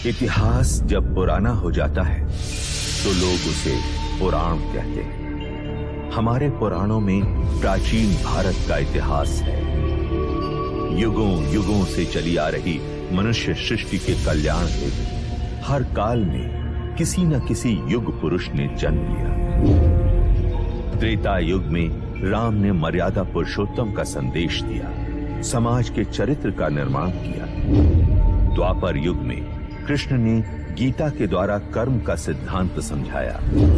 इतिहास जब पुराना हो जाता है तो लोग उसे पुराण कहते हैं। हमारे पुराणों में प्राचीन भारत का इतिहास है। युगों युगों से चली आ रही मनुष्य सृष्टि के कल्याण हेतु हर काल में किसी न किसी युग पुरुष ने जन्म लिया। त्रेता युग में राम ने मर्यादा पुरुषोत्तम का संदेश दिया, समाज के चरित्र का निर्माण किया। द्वापर युग में कृष्ण ने गीता के द्वारा कर्म का सिद्धांत समझाया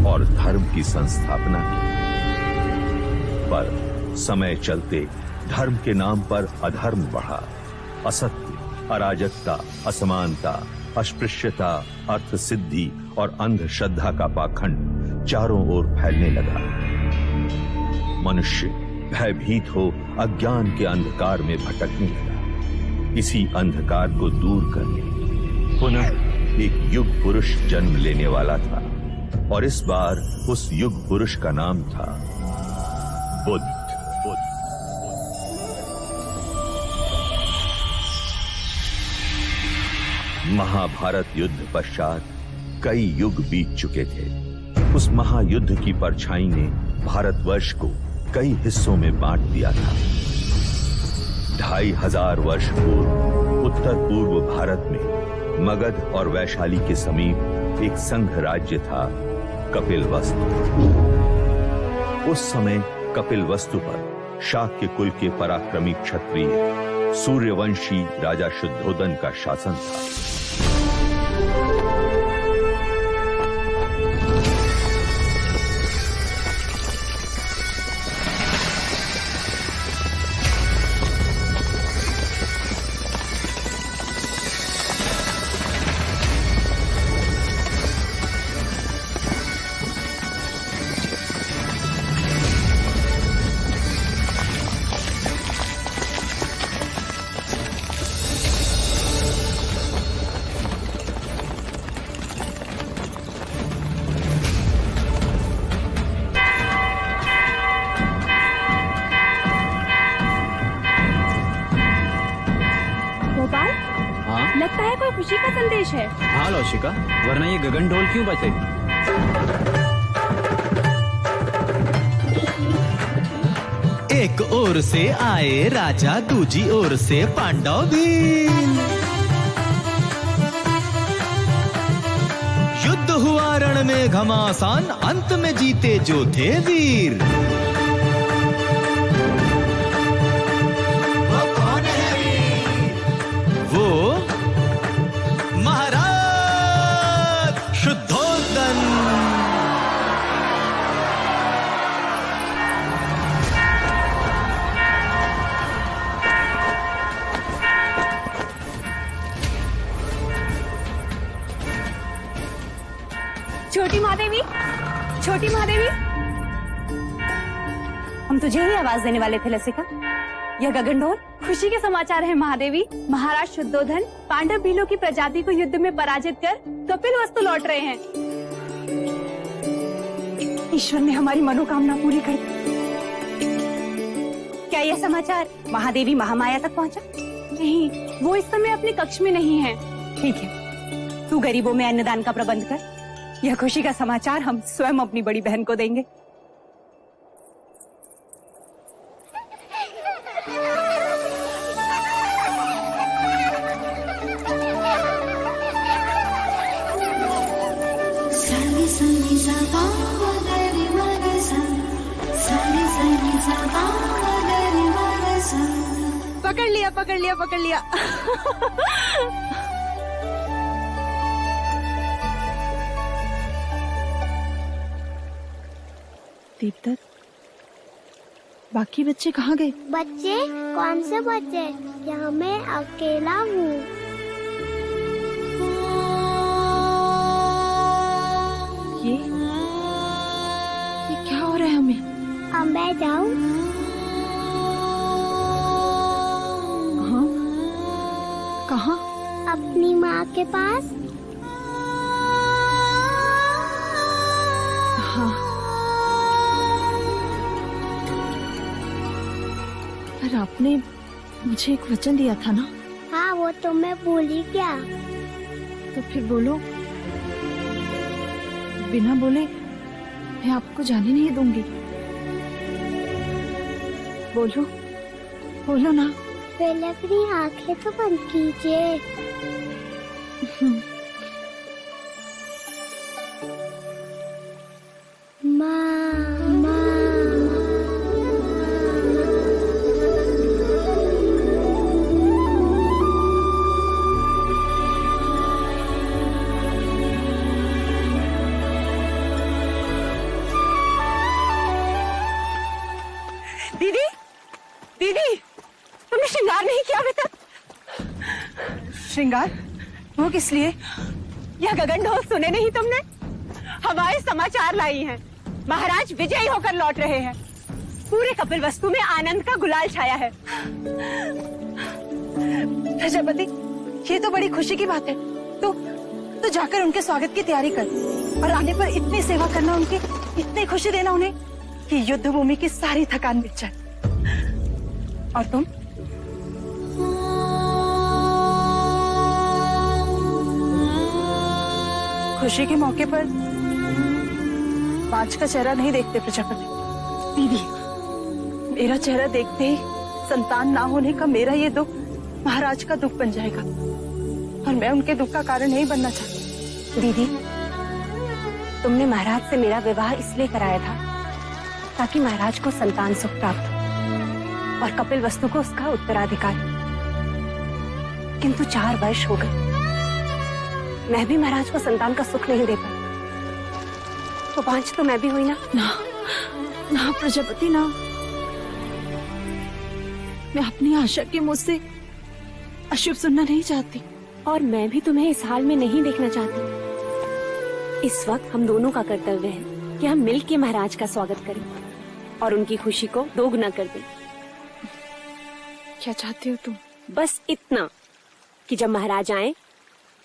और धर्म की संस्थापना की। पर समय चलते धर्म के नाम पर अधर्म बढ़ा। असत्य, अराजकता, असमानता, अस्पृश्यता, अर्थ सिद्धि और अंधश्रद्धा का पाखंड चारों ओर फैलने लगा। मनुष्य भयभीत हो अज्ञान के अंधकार में भटकने लगा। इसी अंधकार को दूर करने पुनः एक युग पुरुष जन्म लेने वाला था और इस बार उस युग पुरुष का नाम था बुद्ध। महाभारत युद्ध पश्चात कई युग बीत चुके थे। उस महायुद्ध की परछाई ने भारतवर्ष को कई हिस्सों में बांट दिया था। 2500 वर्ष पूर्व उत्तर पूर्व भारत में मगध और वैशाली के समीप एक संघ राज्य था, कपिलवस्तु। उस समय कपिलवस्तु पर शाक्य कुल के पराक्रमी क्षत्रिय सूर्यवंशी राजा शुद्धोदन का शासन था। लगता है कोई खुशी का संदेश है। हाँ लौशिका, वरना ये गगन ढोल क्यों बजे? एक ओर से आए राजा, दूजी ओर से पांडव भी। युद्ध हुआ रण में घमासान, अंत में जीते जो थे वीर। छोटी महादेवी, हम तुझे ही आवाज देने वाले थे लसिका। यह गगन ढोल खुशी के समाचार है महादेवी। महाराज शुद्धोधन पांडव भीलों की प्रजाति को युद्ध में पराजित कर कपिलवस्तु लौट रहे हैं। ईश्वर ने हमारी मनोकामना पूरी कर दी। क्या यह समाचार महादेवी महामाया तक पहुंचा? नहीं, वो इस समय अपने कक्ष में नहीं है। ठीक है, तू गरीबों में अन्नदान का प्रबंध कर। यह खुशी का समाचार हम स्वयं अपनी बड़ी बहन को देंगे। पकड़ लिया, पकड़ लिया, पकड़ लिया। दीप्त, बाकी बच्चे कहाँ गए? बच्चे? कौन से बच्चे? यहाँ मैं अकेला हूँ। ये क्या हो रहा है हमें? अब मैं जाऊँ? हाँ, कहाँ? अपनी माँ के पास। हाँ, पर आपने मुझे एक वचन दिया था ना? हाँ, वो तो मैं भूल ही गया। तो फिर बोलो। बिना बोले मैं आपको जाने नहीं दूंगी। बोलो, बोलो ना। पहले अपनी आंखें तो बंद कीजिए। दीदी, दीदी, तुमने श्रृंगार नहीं किया अभी तक? श्रृंगार? वो किस लिए? यह गगन ढोल सुने नहीं तुमने? हवाएं समाचार लाई हैं। महाराज विजयी होकर लौट रहे हैं। पूरे कपिलवस्तु में आनंद का गुलाल छाया है। प्रजापति, ये तो बड़ी खुशी की बात है। तो जाकर उनके स्वागत की तैयारी कर और आने पर इतनी सेवा करना उनकी, इतनी खुशी देना उन्हें कि युद्ध भूमि की सारी थकान मिट जाए। और तुम? खुशी के मौके पर पांच का चेहरा नहीं देखते प्रजापति। दीदी, मेरा चेहरा देखते ही संतान ना होने का मेरा ये दुख महाराज का दुख बन जाएगा और मैं उनके दुख का कारण नहीं बनना चाहती। दीदी, तुमने महाराज से मेरा विवाह इसलिए कराया था ताकि महाराज को संतान सुख प्राप्त हो और कपिलवस्तु को उसका उत्तराधिकार। किंतु 4 वर्ष हो गए, मैं भी महाराज को संतान का सुख नहीं दे पाई। तो 5 तो मैं भी हुई ना। ना प्रजापति ना, मैं अपनी आशा के मुंह से अशुभ सुनना नहीं चाहती। और मैं भी तुम्हें इस हाल में नहीं देखना चाहती। इस वक्त हम दोनों का कर्तव्य है कि हम मिलकर महाराज का स्वागत करें और उनकी खुशी को दोगुना कर दें। क्या चाहती हो तुम? बस इतना कि जब महाराज आए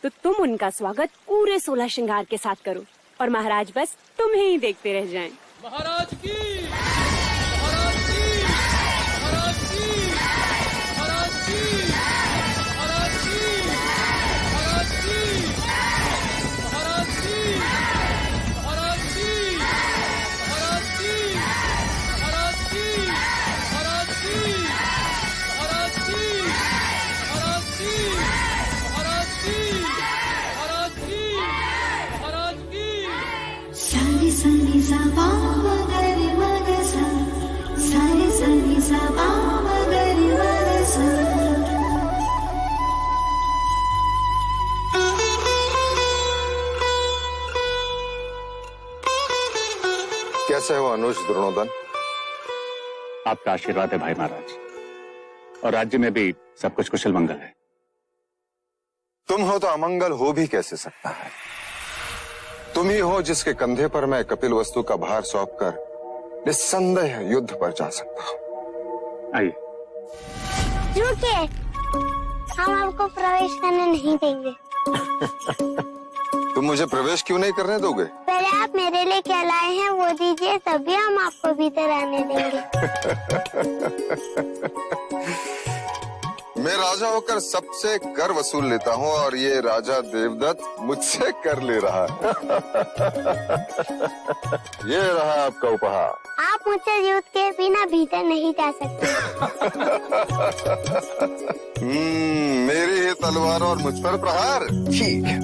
तो तुम उनका स्वागत पूरे 16 श्रृंगार के साथ करो और महाराज बस तुम्हें ही देखते रह जाएं। महाराज की, महाराज की, महाराज की, महाराज की, महाराज की, महाराज की, महाराज की, महाराज की, महाराज की, महाराज की, महाराज की, महाराज की, महाराज की, महाराज की, महाराज की, महाराज की। सारे सनी सा मगरि मगसा, सारे सनी सा मगरि मगसा। कैसे हो अनुज द्रोणोदन? आपका आशीर्वाद है भाई महाराज, और राज्य में भी सब कुछ कुशल मंगल है। तुम हो तो अमंगल हो भी कैसे सकता है? तुम ही हो जिसके कंधे पर मैं कपिलवस्तु का भार सौंपकर निस्संदेह युद्ध पर जा सकता हूं। आइए। रुकिए, हम आपको प्रवेश करने नहीं देंगे। तुम मुझे प्रवेश क्यों नहीं करने दोगे? पहले आप मेरे लिए क्या लाए हैं वो दीजिए, तभी हम आपको भीतर आने देंगे। मैं राजा होकर सबसे कर वसूल लेता हूँ और ये राजा देवदत्त मुझसे कर ले रहा है। ये रहा आपका उपहार। आप मुझसे युद्ध के बिना भीतर नहीं जा सकते। मेरी ही तलवार और मुझ पर प्रहार। ठीक है।